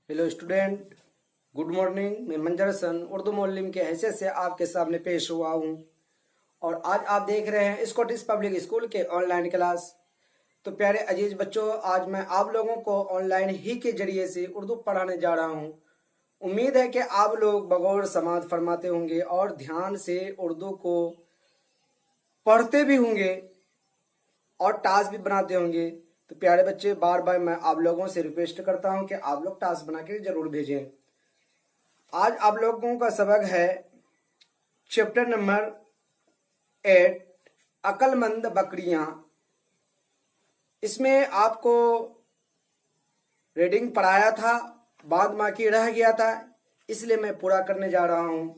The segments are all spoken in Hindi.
Hello student, good morning. मैं मंजर हसन उर्दू मौलिम के हैसियत से आपके सामने पेश हुआ हूँ और आज आप देख रहे हैं स्कॉटिश पब्लिक स्कूल के ऑनलाइन क्लास। तो प्यारे अजीज बच्चों, आज मैं आप लोगों को ऑनलाइन ही के जरिए से उर्दू पढ़ाने जा रहा हूँ। उम्मीद है कि आप लोग बगौर समात फरमाते होंगे और ध्यान से उर्दू को पढ़ते भी होंगे और टास्क भी बनाते होंगे। तो प्यारे बच्चे, बार बार मैं आप लोगों से रिक्वेस्ट करता हूं कि आप लोग टास्क बना के जरूर भेजें। आज आप लोगों का सबक है चैप्टर नंबर 8, अक्लमंद बकरियां। इसमें आपको रीडिंग पढ़ाया था, बाद बाकी रह गया था, इसलिए मैं पूरा करने जा रहा हूं।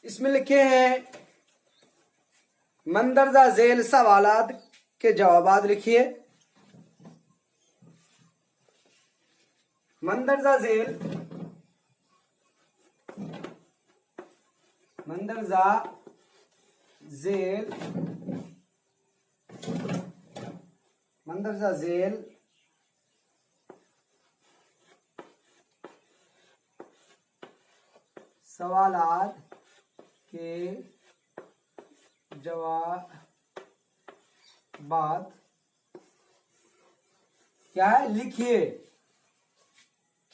इसमें लिखे हैं मंदरजा झेल सवालात के जवाबात लिखिए। मंदरजा झेल सवालात के जवाबात क्या है, लिखिए।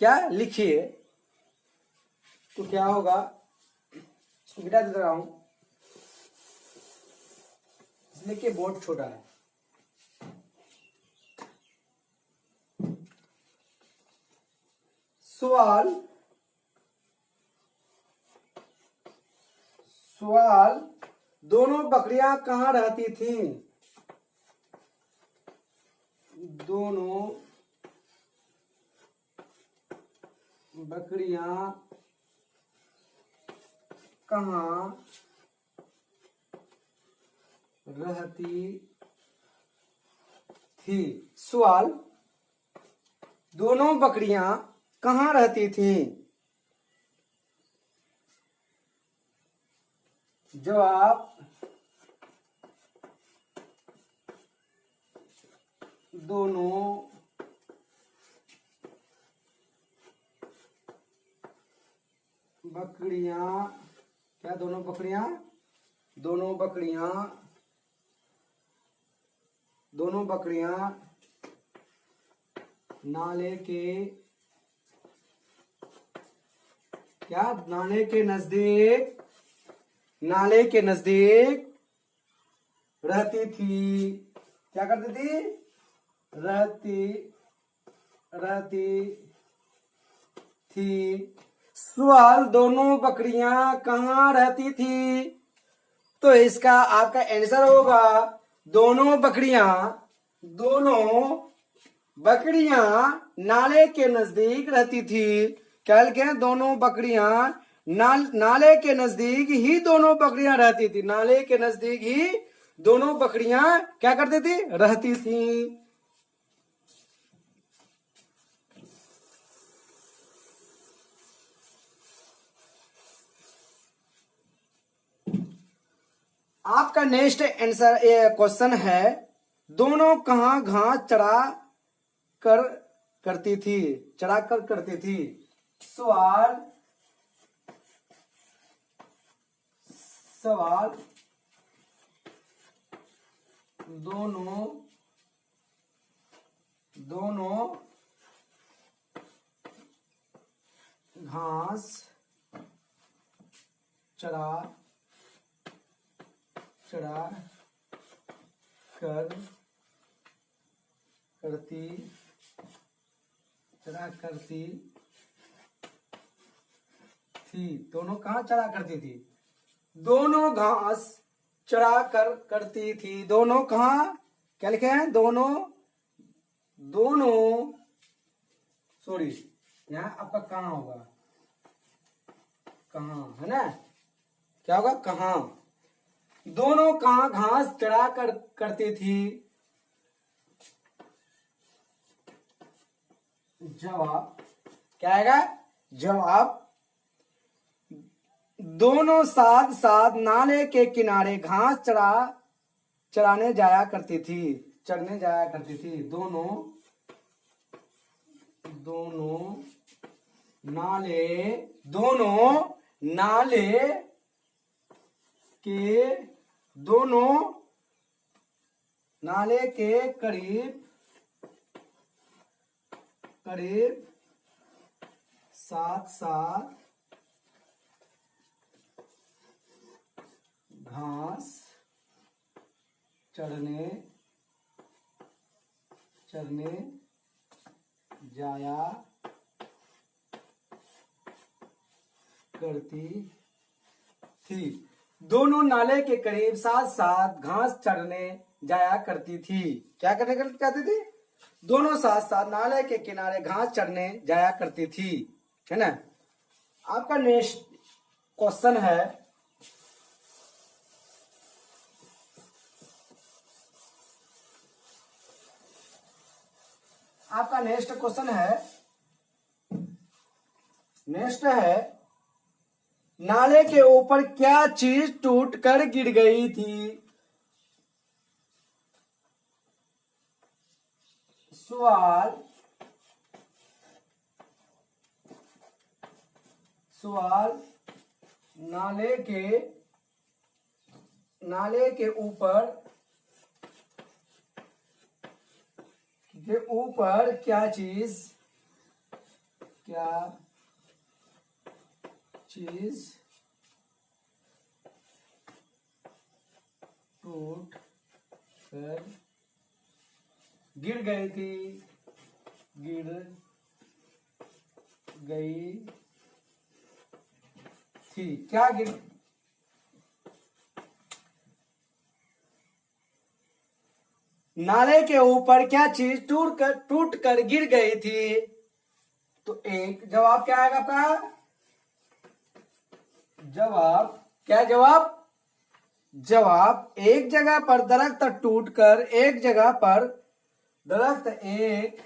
क्या लिखिए तो क्या होगा, इसको गिरा दे रहा हूं इसलिए कि बोर्ड छोटा है। सवाल दोनों बकरियां कहाँ रहती थीं? दोनों बकरियां कहाँ रहती थी? सवाल दोनों बकरियां कहाँ रहती थीं? जवाब दोनों बकरियां क्या दोनों बकरियां नाले के नजदीक रहती थी। क्या करती थी? रहती थी। सवाल दोनों बकरियां कहाँ रहती थी? तो इसका आपका आंसर होगा दोनों बकरियां नाले के नजदीक रहती थी। क्या लिखे? दोनों बकरियां नाले के नजदीक ही दोनों बकरियां रहती थी। नाले के नजदीक ही दोनों बकरियां क्या करती थी? रहती थी। आपका नेक्स्ट आंसर क्वेश्चन है, दोनों कहाँ घास चढ़ा कर करती थी? सवाल दोनों घास चढ़ा कर करती थी। दोनों कहाँ चढ़ा करती थी? दोनों घास चढ़ा कर करती थी। दोनों कहाँ, क्या लिखे हैं? दोनों सॉरी, यहाँ आपका कहाँ होगा? कहाँ है ना? क्या होगा? कहाँ। दोनों कहाँ घास चढ़ा कर करती थी? जवाब क्या आएगा? जवाब दोनों साथ नाले के किनारे घास चढ़ने जाया करती थी। दोनों दोनों नाले, दोनों नाले के, दोनों नाले के करीब करीब साथ साथ घास चढ़ने जाया करती थी। दोनों नाले के करीब साथ साथ घास चढ़ने जाया करती थी। क्या करने जाती थी? दोनों साथ साथ नाले के किनारे घास चढ़ने जाया करती थी, है ना। आपका नेक्स्ट क्वेश्चन है, आपका नेक्स्ट क्वेश्चन है, नेक्स्ट है, नाले के ऊपर क्या चीज टूट कर गिर गई थी? सवाल नाले के ऊपर क्या चीज टूट कर गिर गई थी? क्या नाले के ऊपर क्या चीज टूट कर गिर गई थी? तो एक जवाब क्या आएगा आपका? जवाब एक जगह पर दरख्त टूटकर, एक जगह पर दरख्त एक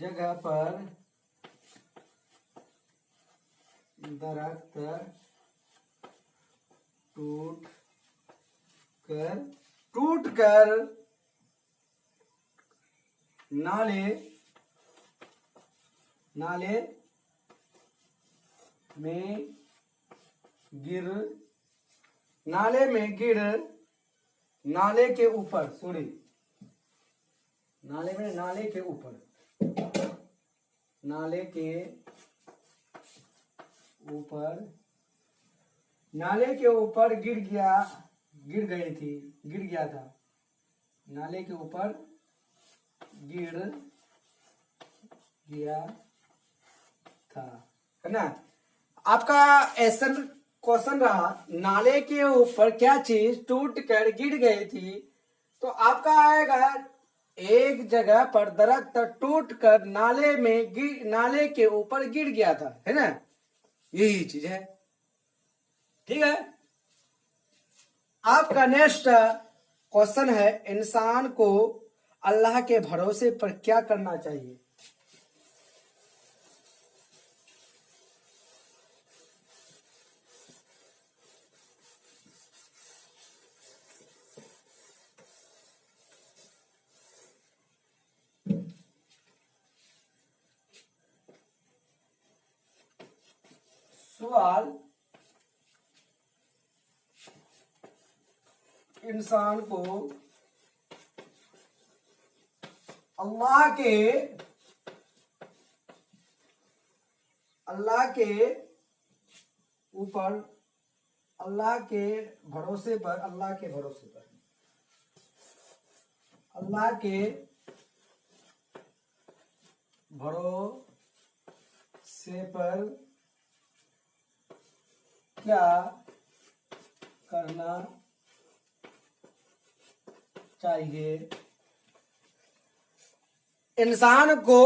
जगह पर दरख्त टूट कर नाले में गिर नाले के ऊपर, सॉरी, नाले के ऊपर गिर गया था। नाले के ऊपर गिर गया था, है ना। आपका ऐसा क्वेश्चन रहा, नाले के ऊपर क्या चीज टूट कर गिर गई थी? तो आपका आएगा, एक जगह पर दरख्त टूट कर नाले के ऊपर गिर गया था, है ना। यही चीज है, ठीक है। आपका नेक्स्ट क्वेश्चन है, इंसान को अल्लाह के भरोसे पर क्या करना चाहिए? सवाल, इंसान को अल्लाह के भरोसे पर क्या करना चाहिए? इंसान को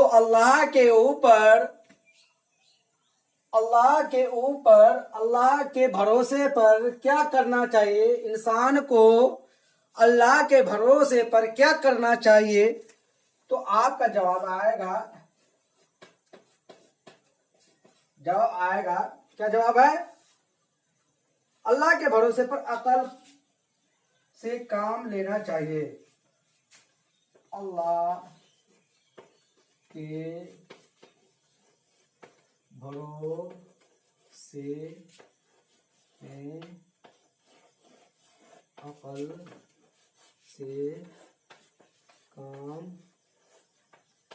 अल्लाह के भरोसे पर क्या करना चाहिए? इंसान को अल्लाह के भरोसे पर क्या करना चाहिए? तो आपका जवाब आएगा, क्या जवाब है? अल्लाह के भरोसे पर अकल से काम लेना चाहिए। अल्लाह के भरोसे में अकल से काम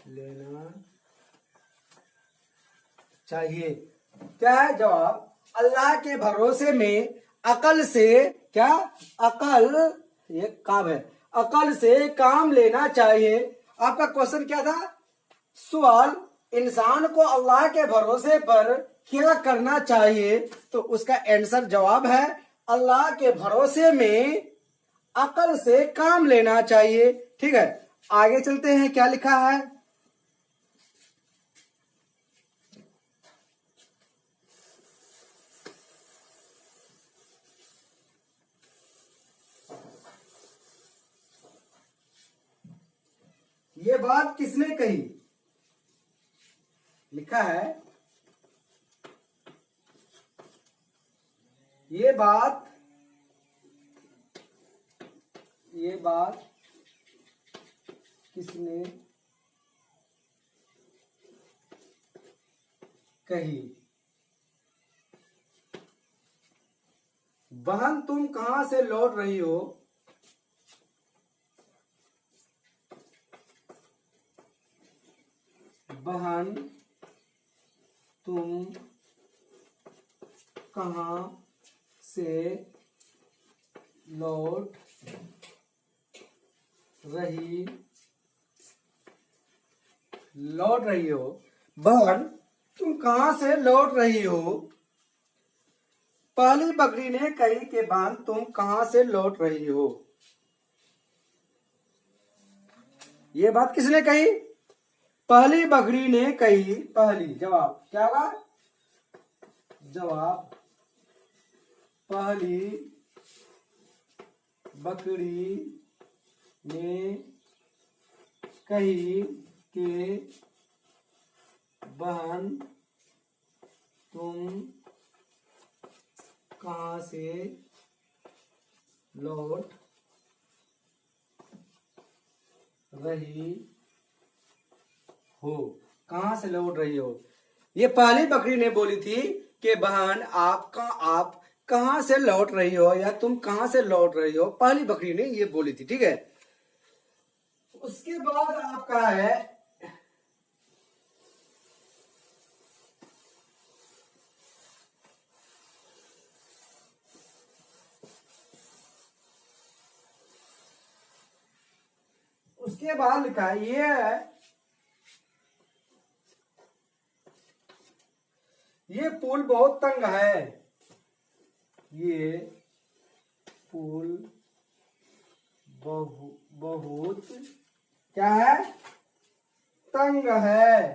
लेना चाहिए। क्या है जवाब? अल्लाह के भरोसे में अकल से, क्या अकल, ये काम है, अकल से काम लेना चाहिए। आपका क्वेश्चन क्या था? सवाल, इंसान को अल्लाह के भरोसे पर क्या करना चाहिए? तो उसका आंसर जवाब है अल्लाह के भरोसे में अकल से काम लेना चाहिए। ठीक है, आगे चलते हैं, क्या लिखा है। ये बात किसने कही? लिखा है ये बात किसने कही? बहन तुम कहां से लौट रही हो? बहन तुम कहां से लौट रही हो? बहन तुम कहां से लौट रही हो? पहली बकरी ने कही कि बहन तुम कहां से लौट रही हो। ये बात किसने कही? पहली बकरी ने कही। पहली, जवाब क्या होगा? जवाब, पहली बकरी ने कही कि बहन तुम कहां से लौट रही हो? कहां से लौट रही हो? ये पहली बकरी ने बोली थी कि बहन आप कहां से लौट रही हो, या तुम कहां से लौट रही हो। पहली बकरी ने ये बोली थी। ठीक है, उसके बाद आपका है उसके बाद लिखा है ये पुल बहुत तंग है। ये पुल बहुत क्या है? तंग है।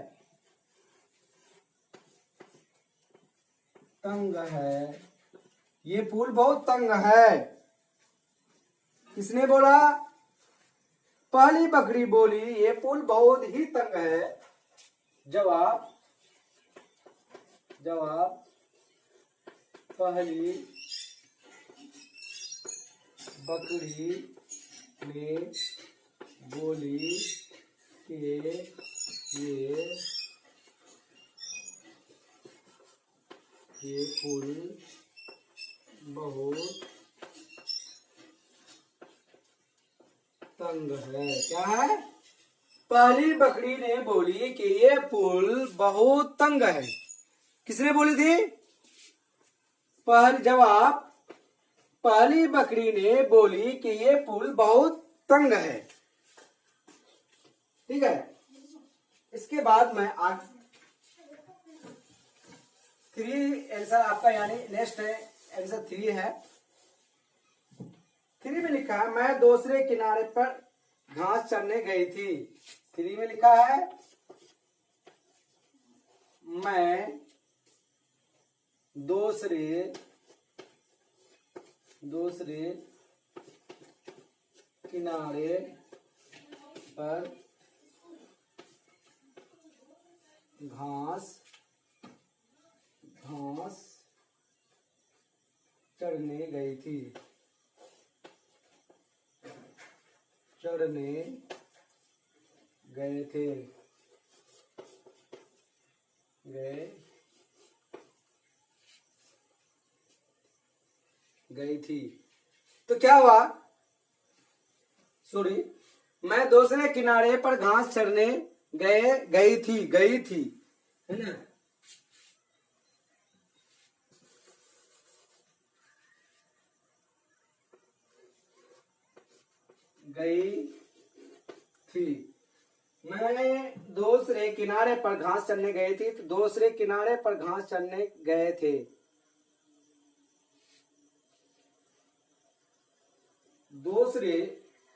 तंग है, ये पुल बहुत तंग है। किसने बोला? पहली बकरी बोली ये पुल बहुत ही तंग है। जवाब, पहली बकरी ने बोली कि ये पुल बहुत तंग है। क्या है? पहली बकरी ने बोली कि ये पुल बहुत तंग है। किसने बोली थी? जवाब, पहली बकरी ने बोली कि ये पुल बहुत तंग है। ठीक है, इसके बाद मैं आज 3 आंसर आपका, यानी नेक्स्ट है आंसर 3 है। 3 में लिखा है मैं दूसरे किनारे पर घास चरने गई थी। 3 में लिखा है मैं दूसरे किनारे पर घास चढ़ने गई थी। गए थे, गए, गई थी। तो क्या हुआ, सॉरी, मैं दूसरे किनारे पर घास चरने गई थी, है ना। गई थी, मैं दूसरे किनारे पर घास चरने गई थी, तो दूसरे किनारे पर घास चरने गए थे। दूसरे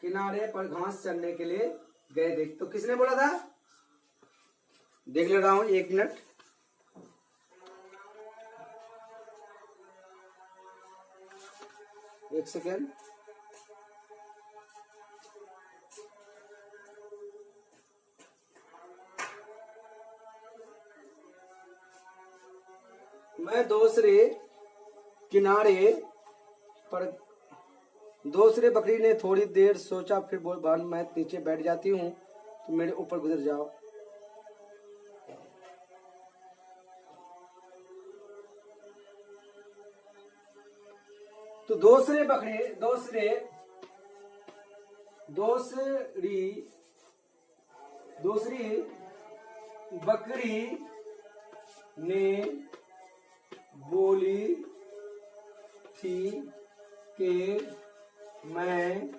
किनारे पर घास चरने के लिए गए थे, तो किसने बोला था, देख ले रहा हूं, 1 मिनट। एक सेकेंड। मैं दूसरे किनारे पर, दूसरे बकरी ने थोड़ी देर सोचा, फिर बोल, बहन मैं नीचे बैठ जाती हूँ, तो मेरे ऊपर गुजर जाओ। तो दूसरी बकरी ने बोली थी कि मैं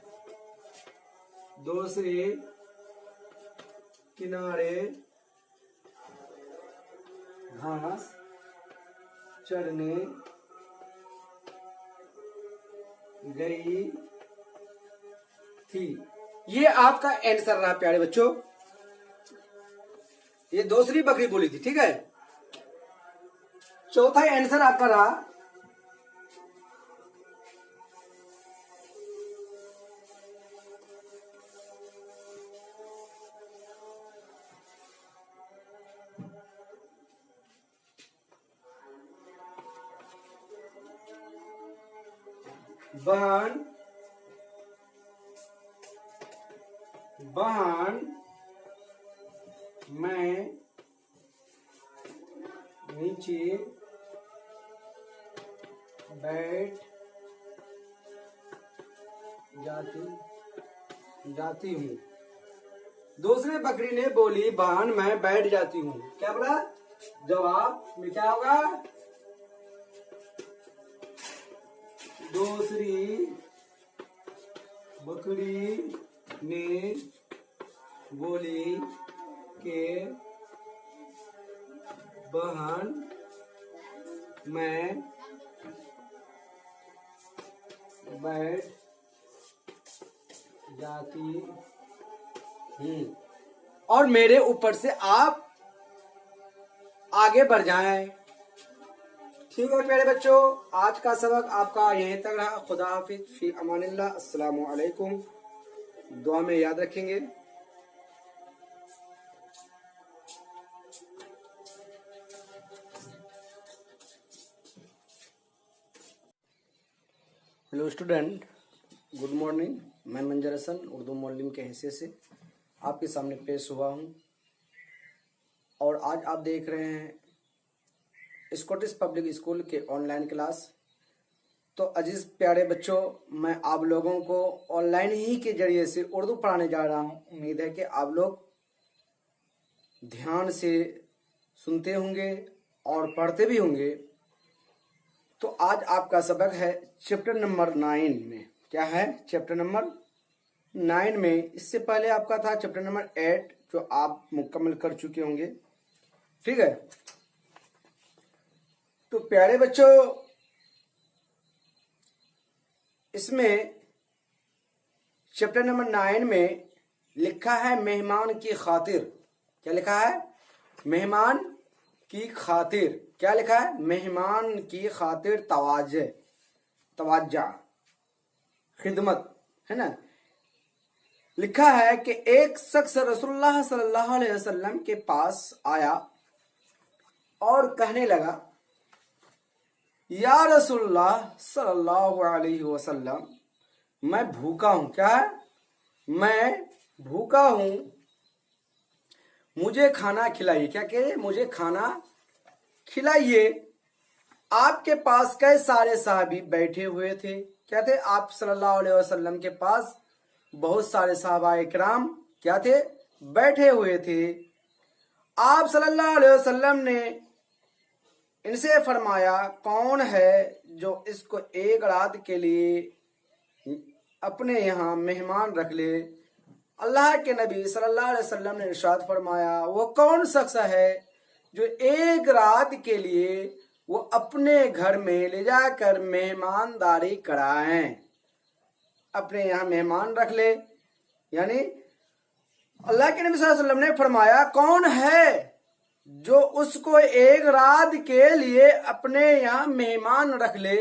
दूसरे किनारे घास चरने गई थी। ये आपका आंसर रहा प्यारे बच्चों, ये दूसरी बकरी बोली थी, ठीक है। चौथा आंसर आपका रहा बहन मैं नीचे बैठ जाती हूँ। दूसरे बकरी ने बोली, बहन मैं बैठ जाती हूँ। क्या बोला, जवाब में क्या होगा, दूसरी बकरी ने बोली कि बहन मैं बैठ जाती हूँ और मेरे ऊपर से आप आगे बढ़ जाएं। ठीक है प्यारे बच्चों, आज का सबक आपका यहीं तक रहा। खुदा हाफिज, फी अमानिल्लाह, अस्सलामु अलैकुम। दुआ में याद रखेंगे। Hello student, good morning. मैं मंजर हसन उर्दू मौलवी के हैसियत से आपके सामने पेश हुआ हूँ और आज आप देख रहे हैं स्कॉटिश पब्लिक स्कूल के ऑनलाइन क्लास। तो अजीज प्यारे बच्चों, मैं आप लोगों को ऑनलाइन ही के जरिए से उर्दू पढ़ाने जा रहा हूँ। उम्मीद है कि आप लोग ध्यान से सुनते होंगे और पढ़ते भी होंगे। तो आज आपका सबक है चैप्टर नंबर 9 में। क्या है, चैप्टर नंबर 9 में। इससे पहले आपका था चैप्टर नंबर 8 जो आप मुकम्मल कर चुके होंगे। ठीक है, तो प्यारे बच्चों इसमें चैप्टर नंबर 9 में लिखा है मेहमान की खातिर। क्या लिखा है, मेहमान की खातिर। क्या लिखा है, मेहमान की खातिर तवाजा खिदमत, है ना। लिखा है कि एक शख्स रसूलुल्लाह सल्लल्लाहु अलैहि वसल्लम के पास आया और कहने लगा, या रसूलुल्लाह सल्लल्लाहु अलैहि वसल्लम, मैं भूखा हूं। क्या है, मैं भूखा हूं मुझे खाना खिलाइए। क्या कहे? मुझे खाना खिलाइए। आपके पास कई सारे साहबी बैठे हुए थे। क्या थे? आप सल्लल्लाहु अलैहि वसल्लम के पास बहुत सारे साहबा इकराम क्या थे? बैठे हुए थे। आप सल्लल्लाहु अलैहि वसल्लम ने इनसे फरमाया, कौन है जो इसको एक रात के लिए अपने यहाँ मेहमान रख ले? अल्लाह के नबी सल्लल्लाहु अलैहि वसल्लम ने इरशाद फरमाया, वो कौन शख्स है जो एक रात के लिए वो अपने घर में ले जाकर मेहमानदारी कराएं, अपने यहाँ मेहमान रख ले। यानी अल्लाह के नबी सल्लल्लाहु अलैहि वसल्लम ने फरमाया, कौन है जो उसको एक रात के लिए अपने यहाँ मेहमान रख ले?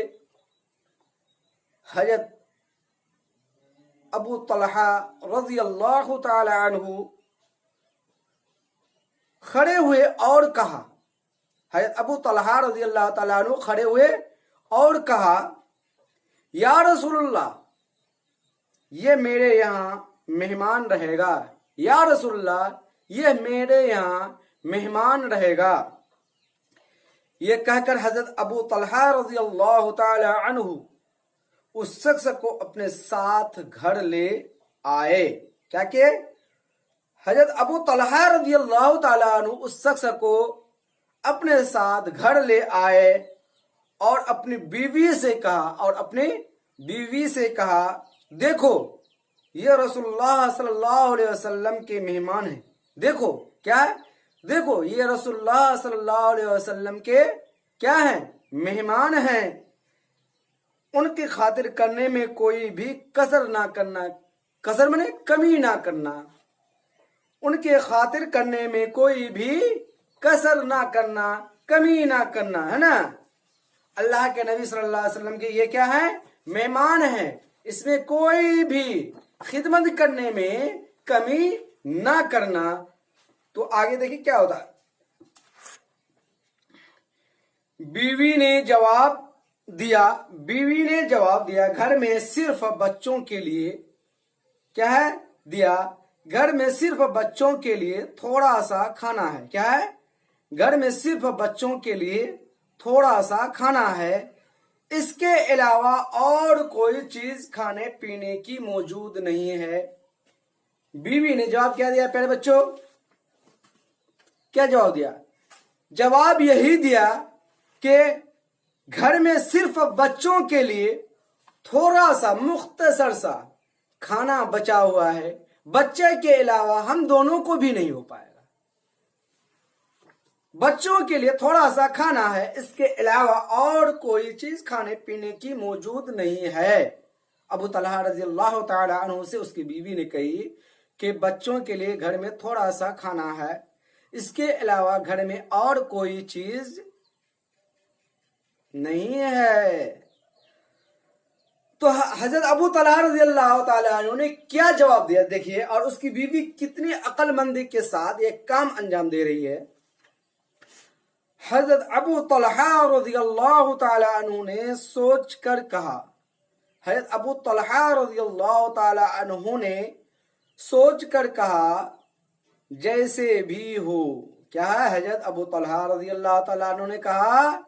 हजरत अबू तलहा रज़ी अल्लाह ताला अन्हु खड़े हुए और कहा, हजरत अबू तलहा रज़ी अल्लाह ताला अन्हु खड़े हुए और कहा, या रसूलुल्लाह, ये मेरे यहाँ मेहमान रहेगा। या रसूलुल्लाह, ये मेरे यहाँ मेहमान रहेगा। ये कहकर हजरत अबू तलहा रज़ी अल्लाह ताला अन्हु उस शख्स को अपने साथ घर ले आए। क्या के? हजरत अबू तलहा रज़ी अल्लाह ताला अन्हु उस शख्स को अपने साथ घर ले आए और अपनी बीवी से कहा, देखो ये रसूलुल्लाह सल्लल्लाहु अलैहि वसल्लम के मेहमान हैं। देखो क्या है? देखो ये रसूलुल्लाह सल्लल्लाहु अलैहि वसल्लम के क्या हैं? मेहमान हैं। उनकी खातिर करने में कोई भी कसर ना करना। कसर माने कमी ना करना। उनके खातिर करने में कोई भी कसर ना करना, कमी ना करना, है ना। अल्लाह के नबी सल्लल्लाहु अलैहि वसल्लम के ये क्या है? मेहमान हैं। इसमें कोई भी खिदमत करने में कमी ना करना। तो आगे देखिए क्या होता है। बीवी ने जवाब दिया, घर में सिर्फ बच्चों के लिए क्या है? दिया, घर में सिर्फ बच्चों के लिए थोड़ा सा खाना है। क्या है? घर में सिर्फ बच्चों के लिए थोड़ा सा खाना है, इसके अलावा और कोई चीज खाने पीने की मौजूद नहीं है। बीवी ने जवाब क्या दिया? पहले बच्चों क्या जवाब दिया? जवाब यही दिया कि घर में सिर्फ बच्चों के लिए थोड़ा सा मुख्तसर सा खाना बचा हुआ है, बच्चे के अलावा हम दोनों को भी नहीं हो पाएगा। बच्चों के लिए थोड़ा सा खाना है, इसके अलावा और कोई चीज खाने पीने की मौजूद नहीं है। अबू तलहा रज़ी अल्लाह ताला अन्हु से उसकी बीवी ने कही कि बच्चों के लिए घर में थोड़ा सा खाना है, इसके अलावा घर में और कोई चीज नहीं है। तो हजरत अबू तलहा रज़ी अल्लाह ताला अन्हु ने क्या जवाब दिया देखिए। और उसकी बीवी कितनी अक्लमंदी के साथ एक काम अंजाम दे रही है। हजरत अबू तलहा रज़ी अल्लाह ताला अन्हु ने सोच कर कहा, हजरत अबू तलहा रज़ी अल्लाह ताला अन्हु ने सोच कर कहा, जैसे भी हो। क्या है? हजरत अबू तलहा रज़ी अल्लाह ताला अन्हु ने कहा,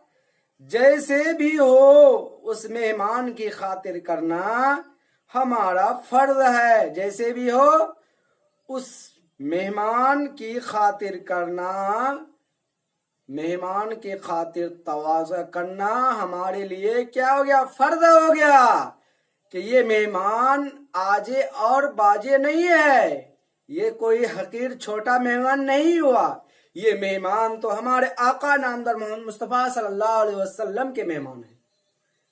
जैसे भी हो उस मेहमान की खातिर करना हमारा फर्ज है। जैसे भी हो उस मेहमान की खातिर करना, मेहमान की खातिर तवाज़ा करना हमारे लिए क्या हो गया? फर्ज हो गया कि ये मेहमान आजे और बाजे नहीं है, ये कोई हकीर छोटा मेहमान नहीं हुआ। ये मेहमान तो हमारे आका नामदार मोहम्मद मुस्तफ़ा सल्लल्लाहु अलैहि वसल्लम के मेहमान हैं।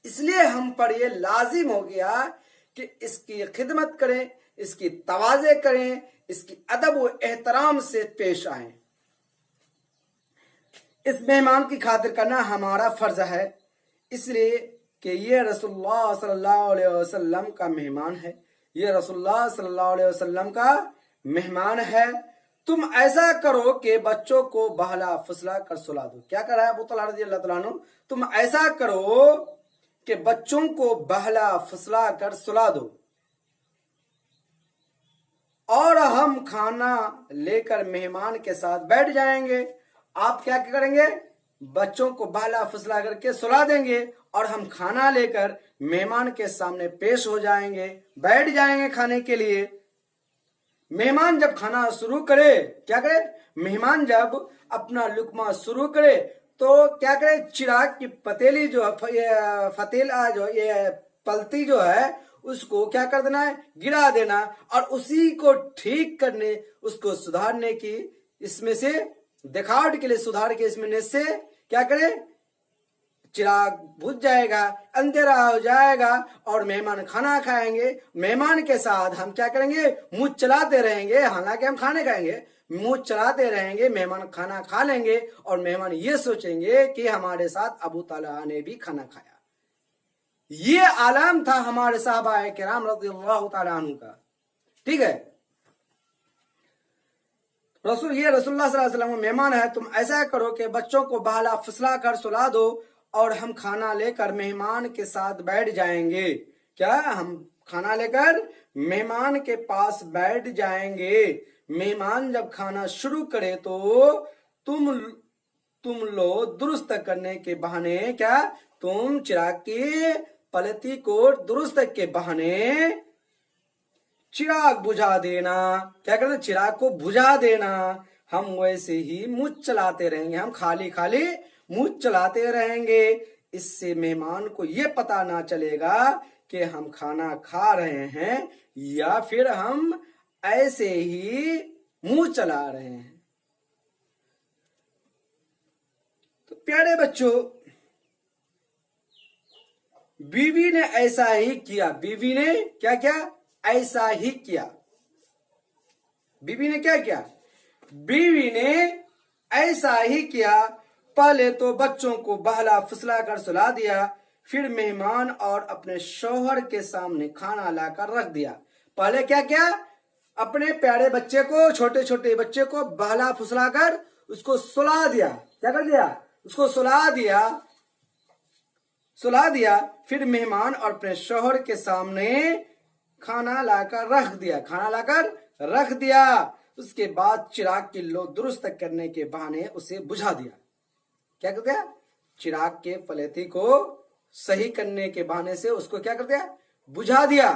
इसलिए हम पर ये लाजिम हो गया कि इसकी खिदमत करें, इसकी तवाज़े करें, इसकी अदब व एहतराम से पेश आएं। इस मेहमान की खातिर करना हमारा फर्ज है, इसलिए कि ये रसूलुल्लाह सल्लल्लाहु अलैहि वसल्लम का मेहमान है, ये रसूलुल्लाह सल्लल्लाहु अलैहि वसल्लम का मेहमान है। तुम ऐसा करो कि बच्चों को बहला फुसला कर सुला दो। क्या कर रहा है अबू तलहा रज़ी अल्लाह तआला अन्हु? तुम ऐसा करो कि बच्चों को बहला फुसला कर सुला दो और हम खाना लेकर मेहमान के साथ बैठ जाएंगे। आप क्या करेंगे? बच्चों को बहला फुसला करके सुला देंगे और हम खाना लेकर मेहमान के सामने पेश हो जाएंगे, बैठ जाएंगे खाने के लिए। मेहमान जब खाना शुरू करे, क्या करे? मेहमान जब अपना लुकमा शुरू करे तो क्या करे? चिराग की पतीली जो है, फतेला जो ये पलती जो है, उसको क्या कर देना है? गिरा देना, और उसी को ठीक करने, उसको सुधारने की, इसमें से दिखावट के लिए सुधार के इसमें से क्या करे? चिराग बुझ जाएगा, अंधेरा हो जाएगा और मेहमान खाना खाएंगे। मेहमान के साथ हम क्या करेंगे? मुंह चलाते रहेंगे, हालांकि हम खाने खाएंगे, मुंह चलाते रहेंगे। मेहमान खाना खा लेंगे और मेहमान ये सोचेंगे कि हमारे साथ अबू तालहा ने भी खाना खाया। ये आलम था हमारे साहबा किराम रज़ियल्लाहु ताला अन्हु का। ठीक है, रसूलुल्लाह सल्लल्लाहु अलैहि वसल्लम मेहमान है, तुम ऐसा करो कि बच्चों को बहला फुसला कर सुला दो और हम खाना लेकर मेहमान के साथ बैठ जाएंगे। क्या? हम खाना लेकर मेहमान के पास बैठ जाएंगे। मेहमान जब खाना शुरू करे तो तुम लो दुरुस्त करने के बहाने, क्या? तुम चिराग की पलती को दुरुस्त के बहाने चिराग बुझा देना। क्या करना? चिराग को बुझा देना। हम वैसे ही मुंह चलाते रहेंगे, हम खाली खाली मुंह चलाते रहेंगे। इससे मेहमान को ये पता ना चलेगा कि हम खाना खा रहे हैं या फिर हम ऐसे ही मुंह चला रहे हैं। तो प्यारे बच्चों, बीवी ने ऐसा ही किया। बीवी ने क्या किया? ऐसा ही किया। बीवी ने क्या किया? बीवी ने ऐसा ही किया। पहले तो बच्चों को बहला फुसला कर सुला दिया, फिर मेहमान और अपने शौहर के सामने खाना लाकर रख दिया। पहले क्या किया? अपने प्यारे बच्चे को, छोटे छोटे बच्चे को बहला फुसला कर उसको सुला दिया। क्या कर दिया? उसको सुला दिया। फिर मेहमान और अपने शौहर के सामने खाना लाकर रख दिया। उसके बाद चिराग की लो दुरुस्त करने के बहाने उसे बुझा दिया। क्या कर दिया? चिराग के फलेती को सही करने के बहाने से उसको क्या कर दिया? बुझा दिया।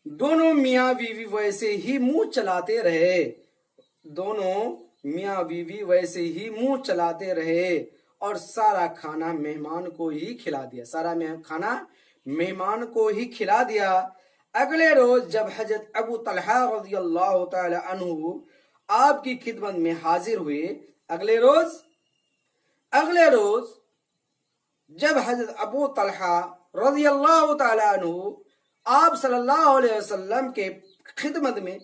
दोनों मियां बीवी वैसे ही मुंह चलाते रहे और सारा खाना मेहमान को ही खिला दिया। अगले रोज जब हजरत अबू तलहा रज़ियल्लाहु ताला अन्हु आपकी खिदमत में हाजिर हुए, अगले रोज जब हजरत अबू तलहा रज़ियल्लाहु ताला अन्हु आप सल्लल्लाहु अलैहि वसल्लम के खिदमत में,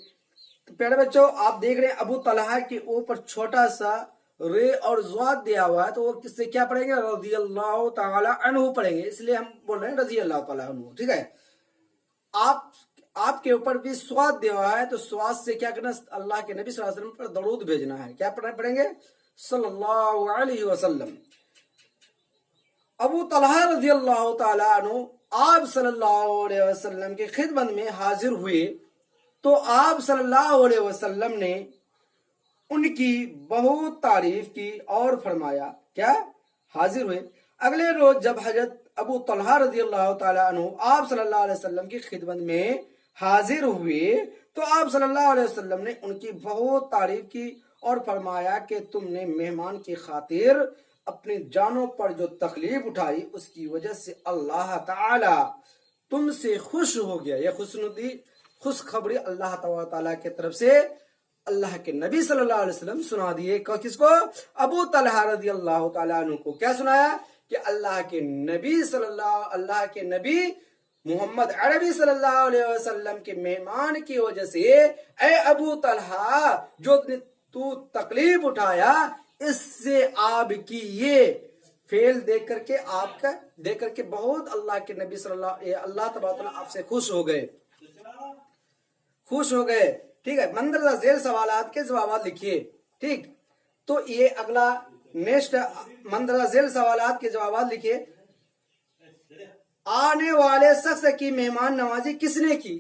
तो प्यारे बच्चों आप देख रहे हैं अबू तलहा के ऊपर छोटा सा रे और ज़ाद दिया हुआ है, तो वो किससे क्या पढ़ेंगे? रज़ियल्लाहु ताला अन्हु पढ़ेंगे, इसलिए हम बोल रहे हैं रज़ियल्लाहु ताला अन्हु। ठीक है, आपके ऊपर भी स्वाद दिया हुआ है, तो स्वाद से क्या करना? अल्लाह के नबी सल्लल्लाहु अलैहि वसल्लम पर दरूद भेजना है। क्या पढ़ेंगे? सल्लल्लाहु अलैहि वसल्लम। अबू तलहा रज़ियल्लाहु ताला अन्हु आप सल्लल्लाहु अलैहि वसल्लम के खिदमत में हाजिर हुए, तो आप सल्लल्लाहु अलैहि वसल्लम ने उनकी बहुत तारीफ की और फरमाया। क्या? हाजिर हुए। अगले रोज जब हजरत अबू तलहा रज़ियल्लाहु ताला अन्हु आप सल्लल्लाहु अलैहि वसल्लम की खिदमत में हाजिर हुए, तो आप सल्लल्लाहु अलैहि वसल्लम ने उनकी बहुत तारीफ की और फरमाया कि तुमने मेहमान की खातिर अपनी जानों पर जो तकलीफ उठाई, उसकी वजह से अल्लाह ताला तुमसे खुश हो गया। यह खुशखबरी अल्लाह ताला की तरफ से अल्लाह के नबी सल्लल्लाहु अलैहि वसल्लम सुना दिए। किसको? अबू तलहा रज़ियल्लाहु ताला अन्हु को। क्या सुनाया? कि अल्लाह के नबी मोहम्मद अरबी सल्लल्लाहु अलैहि वसल्लम के मेहमान की वजह से ए अबू तलहा, जो तू तकलीफ उठाया, इससे आपकी ये फेल देख करके बहुत अल्लाह के नबी अल्लाह तबारक आपसे खुश हो गए। ठीक है, मंदरजा ज़ेल सवालात के जवाब लिखिए। ठीक, तो ये अगला नेक्स्ट मंदरजा ज़ेल सवालात के जवाब लिखिए। आने वाले शख्स की मेहमान नवाजी किसने की?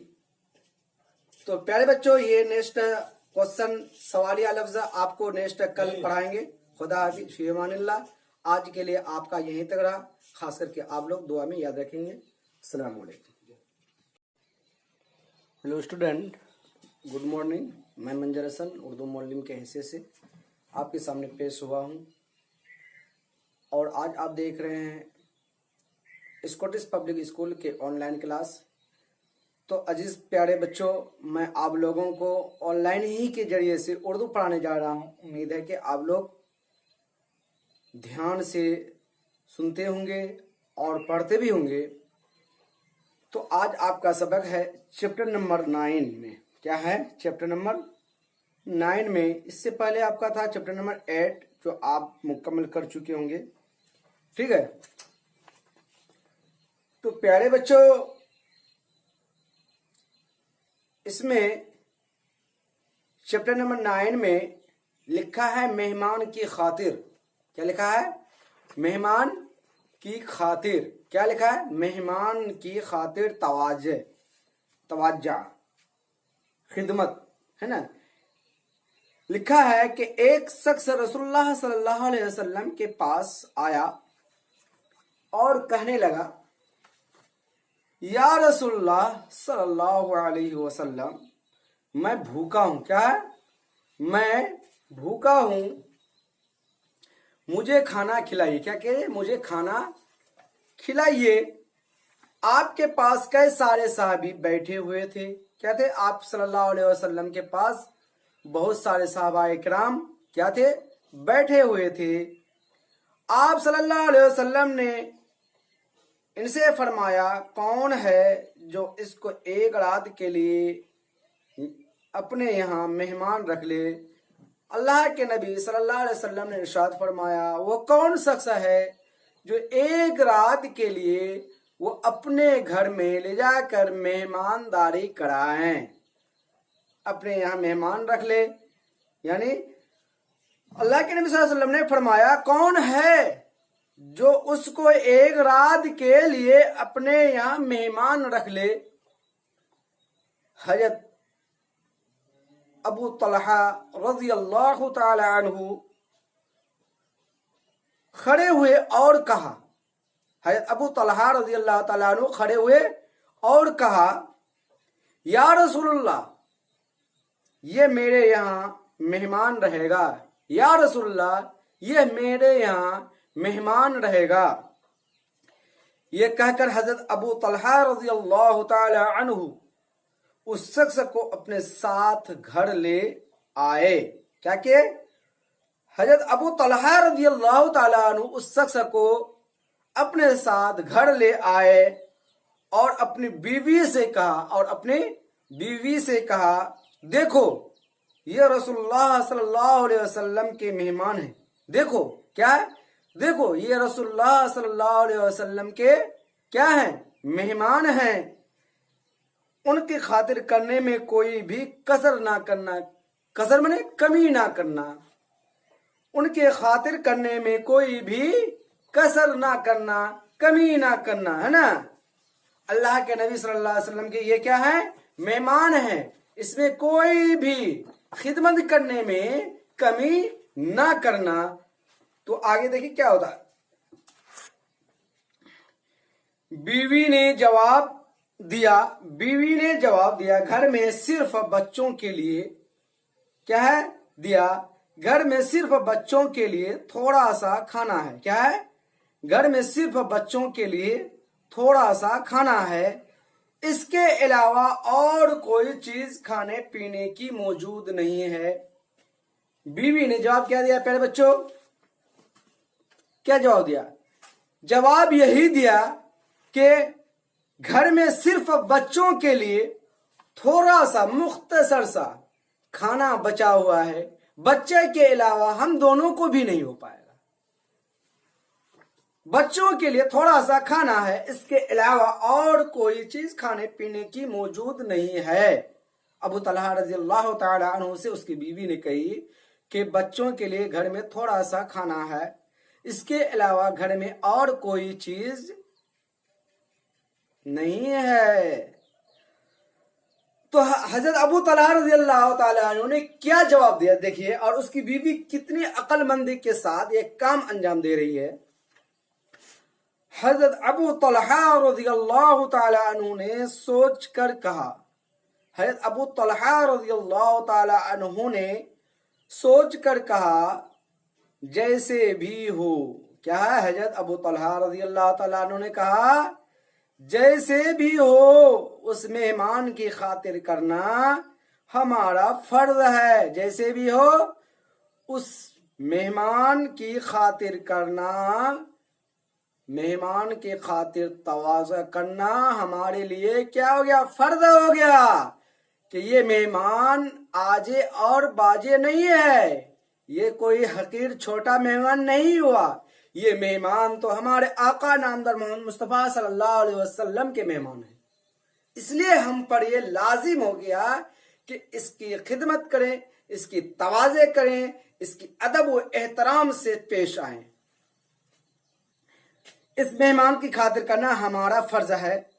तो प्यारे बच्चों, ये नेक्स्ट क्वेश्चन सवालिया लफ्ज आपको नेक्स्ट कल पढ़ाएंगे। खुदा हाफिज, फी अमानिल्लाह। आज के लिए आपका यहीं तक रहा। खास करके आप लोग दुआ में याद रखेंगे। अस्सलाम वालेकुम। Hello student, good morning. मैं मंजर हसन उर्दू मौलवी के हिस्से से आपके सामने पेश हुआ हूँ। और आज आप देख रहे हैं स्कॉटिश पब्लिक स्कूल के ऑनलाइन क्लास। तो अजीज प्यारे बच्चों, मैं आप लोगों को ऑनलाइन ही के जरिए से उर्दू पढ़ाने जा रहा हूँ। उम्मीद है कि आप लोग ध्यान से सुनते होंगे और पढ़ते भी होंगे। तो आज आपका सबक है चैप्टर नंबर 9 में। क्या है? चैप्टर नंबर 9 में। इससे पहले आपका था चैप्टर नंबर 8 जो आप मुकम्मल कर चुके होंगे। ठीक है। तो प्यारे बच्चों, इसमें चैप्टर नंबर 9 में लिखा है मेहमान की खातिर। क्या लिखा है? मेहमान की खातिर। क्या लिखा है? मेहमान की खातिर तवाज्जा खिदमत, है ना। लिखा है कि एक शख्स रसूलुल्लाह सल्लल्लाहु अलैहि वसल्लम के पास आया और कहने लगा, या रसूलुल्लाह सल्लल्लाहु अलैहि वसल्लम, मैं भूखा हूं। क्या है? मैं भूखा हूं, मुझे खाना खिलाइए। क्या कहे? मुझे खाना खिलाइए। आपके पास कई सारे साहबी बैठे हुए थे। क्या थे? आप सल्लल्लाहु अलैहि वसल्लम के पास बहुत सारे साहबा इकराम क्या थे? बैठे हुए थे। आप सल्लल्लाहु अलैहि वसल्लम ने इनसे फरमाया, कौन है जो इसको एक रात के लिए अपने यहाँ मेहमान रख ले? अल्लाह के नबी सल्लल्लाहु अलैहि वसल्लम ने इरशाद फरमाया, वो कौन शख्स है जो एक रात के लिए वो अपने घर में ले जाकर मेहमानदारी कराएं, अपने यहाँ मेहमान रख ले। यानी अल्लाह के नबी सल्लल्लाहु अलैहि वसल्लम ने फरमाया, कौन है जो उसको एक रात के लिए अपने यहाँ मेहमान रख ले? हजरत अबू तलहा रज़ी अल्लाह ताला अन्हु खड़े हुए और कहा, हजरत अबू तलहा रज़ी अल्लाह ताला अन्हु खड़े हुए और कहा, या रसूलुल्लाह, ये मेरे यहाँ मेहमान रहेगा। या रसूलुल्लाह, ये मेरे यहाँ मेहमान रहेगा। ये कहकर हजरत अबू तलहा रज़ी अल्लाह ताला अन्हु उस शख्स को अपने साथ घर ले आए। क्या के? हजरत अबू तलहा रज़ी अल्लाह ताला अन्हु उस शख्स को अपने साथ घर ले आए और अपनी बीवी से कहा, देखो ये रसूलुल्लाह सल्लल्लाहु अलैहि वसल्लम के मेहमान हैं। देखो क्या है? देखो ये रसूलुल्लाह सल्लल्लाहु अलैहि वसल्लम के क्या हैं? मेहमान हैं। उनकी खातिर करने में कोई भी कसर ना करना। कसर माने कमी ना करना। उनके खातिर करने में कोई भी कसर ना करना, कमी ना करना, है ना। अल्लाह के नबी सल्लल्लाहु अलैहि वसल्लम के ये क्या है? मेहमान हैं। इसमें कोई भी खिदमत करने में कमी ना करना। तो आगे देखिए क्या होता है। बीवी ने जवाब दिया, घर में सिर्फ बच्चों के लिए क्या है? घर में सिर्फ बच्चों के लिए थोड़ा सा खाना है। क्या है? घर में सिर्फ बच्चों के लिए थोड़ा सा खाना है, इसके अलावा और कोई चीज खाने पीने की मौजूद नहीं है। बीवी ने जवाब क्या दिया? पहले बच्चों क्या जवाब दिया? जवाब यही दिया कि घर में सिर्फ बच्चों के लिए थोड़ा सा मुख्तसर सा खाना बचा हुआ है, बच्चे के अलावा हम दोनों को भी नहीं हो पाएगा। बच्चों के लिए थोड़ा सा खाना है, इसके अलावा और कोई चीज खाने पीने की मौजूद नहीं है। अबू तलहा रज़ी अल्लाह ताला अन्हु से उसकी बीवी ने कही कि बच्चों के लिए घर में थोड़ा सा खाना है, इसके अलावा घर में और कोई चीज नहीं है। तो हजरत अबू तलहा रज़ी अल्लाह ताला अन्हु ने क्या जवाब दिया देखिए, और उसकी बीवी कितनी अक्लमंदी के साथ ये काम अंजाम दे रही है। हजरत अबू तलहा रज़ी अल्लाह ताला अन्हु ने सोच कर कहा, हजरत अबू तलहा रज़ी अल्लाह ताला अन्हु ने सोच कर कहा, जैसे भी हो। क्या है? हजरत अबू तलहा रज़ी अल्लाह ताला अन्हु ने कहा, जैसे भी हो उस मेहमान की खातिर करना हमारा फर्ज है। जैसे भी हो उस मेहमान की खातिर करना, मेहमान की खातिर तवाज़ा करना हमारे लिए क्या हो गया? फर्ज हो गया कि ये मेहमान आजे और बाजे नहीं है, ये कोई हकीर छोटा मेहमान नहीं हुआ, ये मेहमान तो हमारे आका नामदार मोहम्मद मुस्तफ़ा सल्लल्लाहु अलैहि वसल्लम के मेहमान हैं। इसलिए हम पर ये लाजिम हो गया कि इसकी खिदमत करें, इसकी तवाज़े करें, इसकी अदब व एहतराम से पेश आएं। इस मेहमान की खातिर करना हमारा फर्ज है,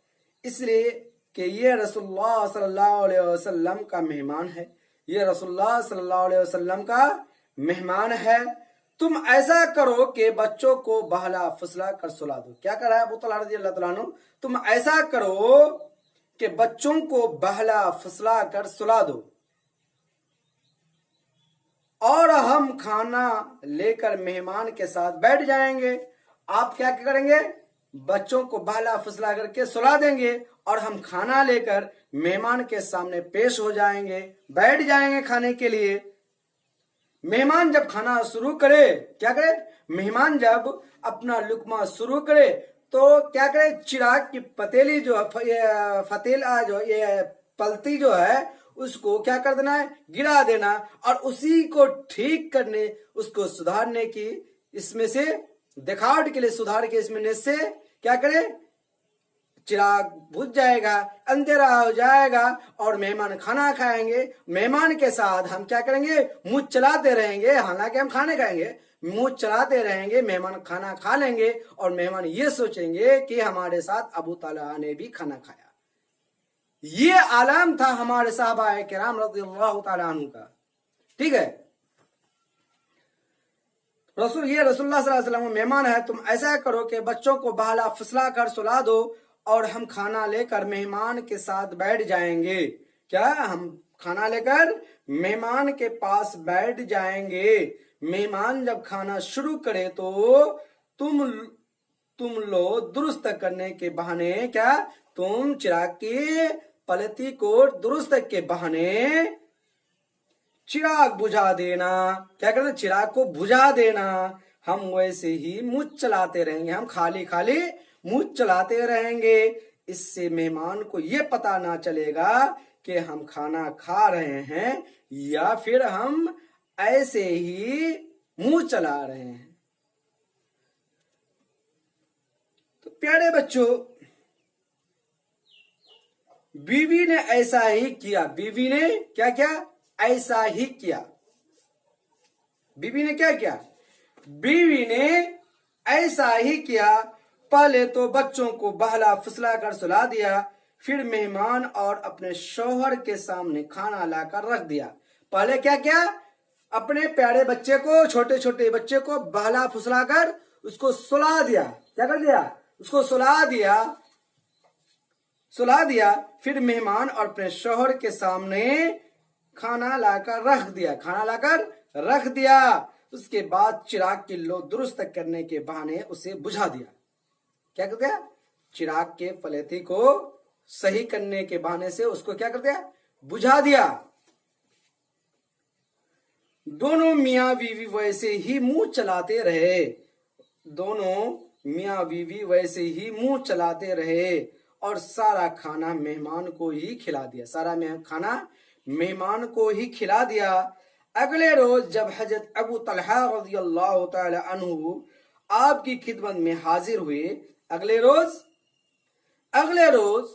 इसलिए कि ये रसूलुल्लाह सल्लल्लाहु अलैहि वसल्लम का मेहमान है, ये रसूलुल्लाह सल्लल्लाहु अलैहि वसल्लम का मेहमान है। तुम ऐसा करो कि बच्चों को बहला फुसला कर सुला दो। क्या कर रहा है अबू तलहा रज़ी अल्लाह तआला अन्हु? तुम ऐसा करो कि बच्चों को बहला फुसला कर सुला दो और हम खाना लेकर मेहमान के साथ बैठ जाएंगे। आप क्या करेंगे? बच्चों को बहला फुसला करके सुला देंगे और हम खाना लेकर मेहमान के सामने पेश हो जाएंगे, बैठ जाएंगे खाने के लिए। मेहमान जब खाना शुरू करे, क्या करे? मेहमान जब अपना लुकमा शुरू करे तो क्या करे? चिराग की पतीली जो है, फतेला जो ये पलती जो है, उसको क्या कर देना है? गिरा देना, और उसी को ठीक करने, उसको सुधारने की, इसमें से दिखावट के लिए सुधार के इसमें से क्या करे? चिराग बुझ जाएगा, अंधेरा हो जाएगा और मेहमान खाना खाएंगे। मेहमान के साथ हम क्या करेंगे? मुंह चलाते रहेंगे, हालांकि हम खाने खाएंगे, मुंह चलाते रहेंगे, मेहमान खाना खा लेंगे और मेहमान ये सोचेंगे कि हमारे साथ अबू तलहा ने भी खाना खाया। ये आलम था हमारे सहाबाए किराम रज़ियल्लाहु ताला अन्हु का। ठीक है, ये रसूलुल्लाह सल्लल्लाहु अलैहि वसल्लम मेहमान है, तुम ऐसा करो कि बच्चों को बहला फुसला कर सुला दो और हम खाना लेकर मेहमान के साथ बैठ जाएंगे। क्या? हम खाना लेकर मेहमान के पास बैठ जाएंगे। मेहमान जब खाना शुरू करे तो तुम लो दुरुस्त करने के बहाने, क्या? तुम चिराग की पलती को दुरुस्त के बहाने चिराग बुझा देना। क्या करना? चिराग को बुझा देना। हम वैसे ही मुंह चलाते रहेंगे, हम खाली खाली मुंह चलाते रहेंगे। इससे मेहमान को ये पता ना चलेगा कि हम खाना खा रहे हैं या फिर हम ऐसे ही मुंह चला रहे हैं। तो प्यारे बच्चों, बीवी ने ऐसा ही किया। बीवी ने क्या किया? ऐसा ही किया। बीवी ने क्या किया? बीवी ने ऐसा ही किया। पहले तो बच्चों को बहला फुसला कर सुला दिया, फिर मेहमान और अपने शौहर के सामने खाना लाकर रख दिया। पहले क्या किया? अपने प्यारे बच्चे को, छोटे छोटे बच्चे को बहला फुसला कर उसको सुला दिया। क्या कर दिया? उसको सुला दिया। फिर मेहमान और अपने शौहर के सामने खाना लाकर रख दिया। उसके बाद चिराग की लो दुरुस्त करने के बहाने उसे बुझा दिया। क्या कर दिया? चिराग के फलेती को सही करने के बहाने से उसको क्या कर दिया? बुझा दिया। दोनों मियां बीवी वैसे ही मुंह चलाते रहे और सारा खाना मेहमान को ही खिला दिया। अगले रोज जब हजरत अबू तलहा रज़ियल्लाहु ताला अन्हु आपकी खिदमत में हाजिर हुए, अगले रोज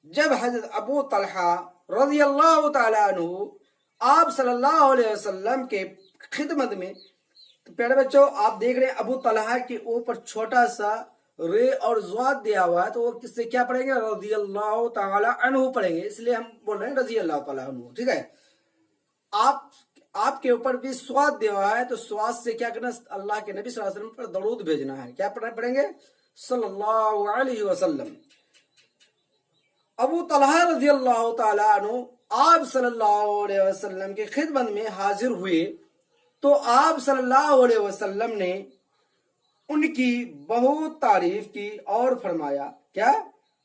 जब हजरत अबू तलहा रज़ियल्लाहु ताला अन्हु आप सल्लल्लाहु अलैहि वसल्लम के खिदमत में, तो प्यारे बच्चों आप देख रहे हैं अबू तलहा के ऊपर छोटा सा रे और ज़ाद दिया हुआ है तो वो किससे क्या पढ़ेंगे, रज़ियल्लाहु ताला अन्हु पढ़ेंगे, इसलिए हम बोल रहे हैं रज़ियल्लाहु ताला अन्हु। ठीक है, आप आपके ऊपर भी स्वाद दिया हुआ है तो स्वाद से क्या करना, अल्लाह के नबी सल्लल्लाहु अलैहि वसल्लम पर दरूद भेजना है। क्या पढ़ेंगे, सल्लल्लाहु अलैहि वसल्लम। अबू तलहा रज़ियल्लाहु ताला अन्हु आप सल्लल्लाहु अलैहि वसल्लम की खिदमत में हाजिर हुए तो आप सल्लल्लाहु अलैहि वसल्लम ने उनकी बहुत तारीफ की और फरमाया, क्या,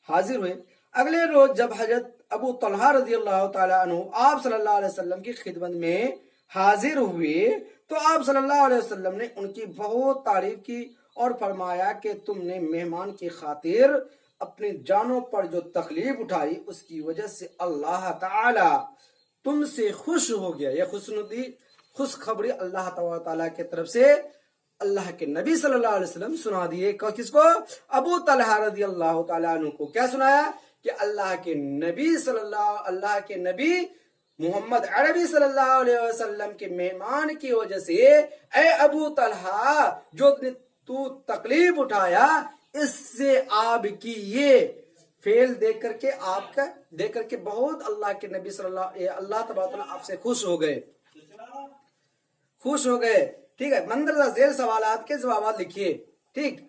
हाजिर हुए। अगले रोज जब हजरत अबू तलहा रज़ियल्लाहु ताला अन्हु आप सल्लल्लाहु अलैहि वसल्लम की खिदमत में हाजिर हुए तो आप सल्लल्लाहु अलैहि वसल्लम ने उनकी बहुत तारीफ की और फरमाया कि तुमने मेहमान की खातिर अपनी जानों पर जो तकलीफ उठाई उसकी वजह से अल्लाह ताला तुमसे खुश हो गया। यह खुशखबरी अल्लाह ताला की तरफ से अल्लाह के नबी सल्लल्लाहु अलैहि वसल्लम सुना दिए। किसको, अबू तलहा रज़ियल्लाहु ताला अन्हु को। क्या सुनाया कि अल्लाह के नबी मोहम्मद अरबी सल्लल्लाहु अलैहि वसल्लम के मेहमान की वजह से ए अबू तलहा जो तू तकलीफ उठाया इससे आपकी ये फेल देख करके बहुत अल्लाह के नबी अल्लाह तबारक व तआला आपसे खुश हो गए। ठीक है, मंदरजा झेल सवालात के जवाब लिखिए। ठीक,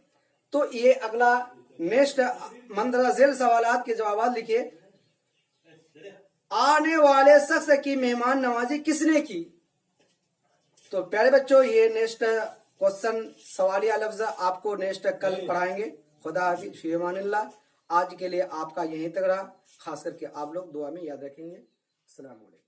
तो ये अगला नेक्स्ट मंदरजा झेल सवालात के जवाब लिखिए। आने वाले शख्स की मेहमान नवाजी किसने की? तो प्यारे बच्चों ये नेक्स्ट क्वेश्चन सवालिया लफ्ज आपको नेक्स्ट कल पढ़ाएंगे। खुदा हाफिज, फी अमानिल्लाह। आज के लिए आपका यहीं तक रहा, खास करके आप लोग दुआ में याद रखेंगे। अस्सलाम वालेकुम।